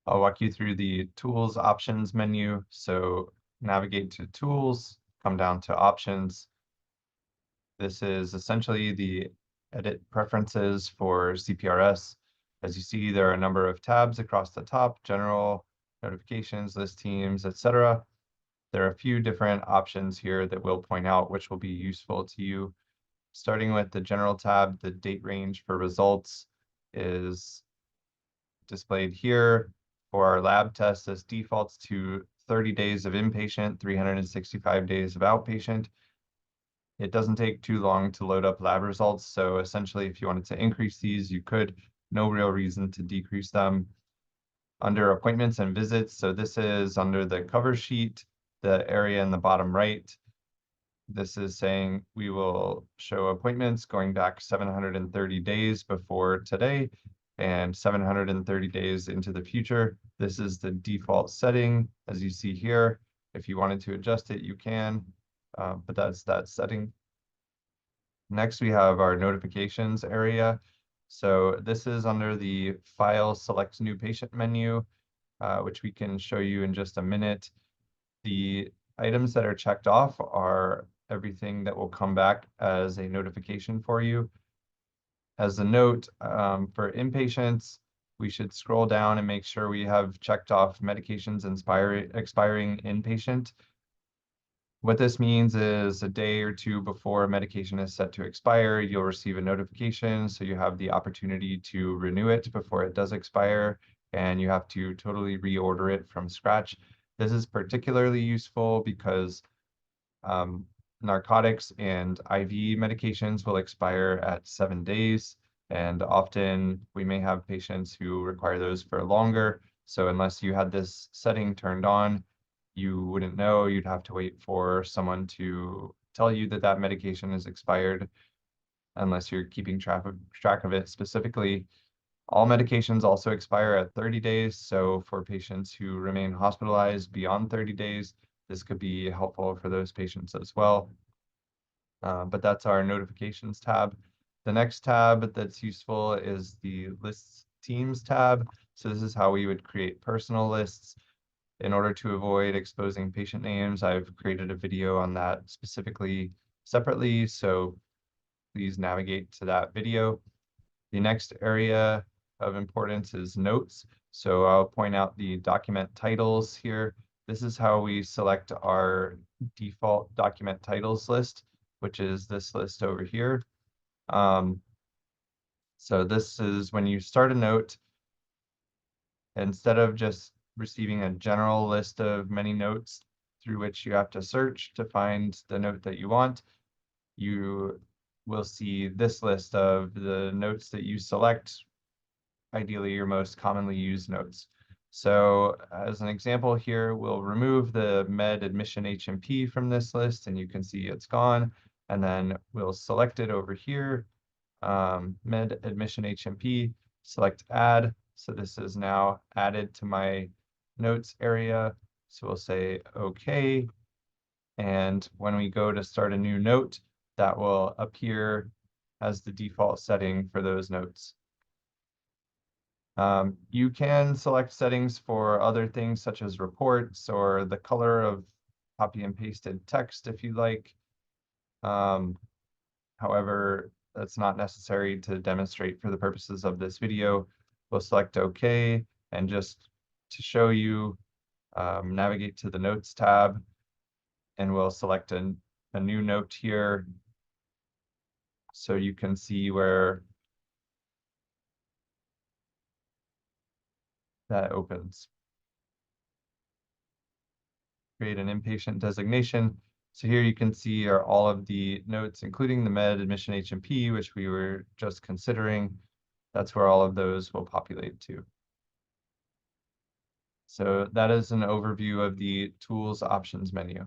I'll walk you through the Tools Options menu. So navigate to Tools, come down to Options. This is essentially the edit preferences for CPRS. As you see, there are a number of tabs across the top: General, Notifications, List Teams, etc. There are a few different options here that we'll point out which will be useful to you. Starting with the General tab, the date range for results is displayed here. For our lab test, this defaults to 30 days of inpatient, 365 days of outpatient. It doesn't take too long to load up lab results, so essentially if you wanted to increase these, you could. No real reason to decrease them. Under appointments and visits, so this is under the cover sheet, the area in the bottom right. This is saying we will show appointments going back 730 days before today and 730 days into the future. This is the default setting, as you see here. If you wanted to adjust it, you can, but that's that setting. Next, we have our notifications area. So this is under the File Select New Patient menu, which we can show you in just a minute. The items that are checked off are everything that will come back as a notification for you. As a note, for inpatients, we should scroll down and make sure we have checked off medications expiring inpatient. What this means is a day or two before a medication is set to expire, you'll receive a notification, so you have the opportunity to renew it before it does expire, and you have to totally reorder it from scratch. This is particularly useful because narcotics and IV medications will expire at 7 days, and often we may have patients who require those for longer. So unless you had this setting turned on, you wouldn't know. You'd have to wait for someone to tell you that that medication is expired, unless you're keeping track of it specifically. All medications also expire at 30 days. So for patients who remain hospitalized beyond 30 days, this could be helpful for those patients as well. But that's our notifications tab. The next tab that's useful is the lists teams tab. So this is how we would create personal lists. In order to avoid exposing patient names, I've created a video on that specifically separately. So please navigate to that video. The next area of importance is notes. So I'll point out the document titles here. This is how we select our default document titles list, which is this list over here. So this is when you start a note, instead of just receiving a general list of many notes through which you have to search to find the note that you want, you will see this list of the notes that you select, ideally your most commonly used notes. So as an example here, we'll remove the med admission HMP from this list, and you can see it's gone. And then we'll select it over here, med admission HMP, select add. So this is now added to my notes area. So we'll say OK. And when we go to start a new note, that will appear as the default setting for those notes. You can select settings for other things such as reports or the color of copy and pasted text if you like. However, that's not necessary to demonstrate for the purposes of this video. We'll select OK, and just to show you, navigate to the Notes tab, and we'll select a new note here so you can see where that opens. Create an inpatient designation. So here you can see are all of the notes, including the med admission HMP, which we were just considering. That's where all of those will populate to. So that is an overview of the Tools Options menu.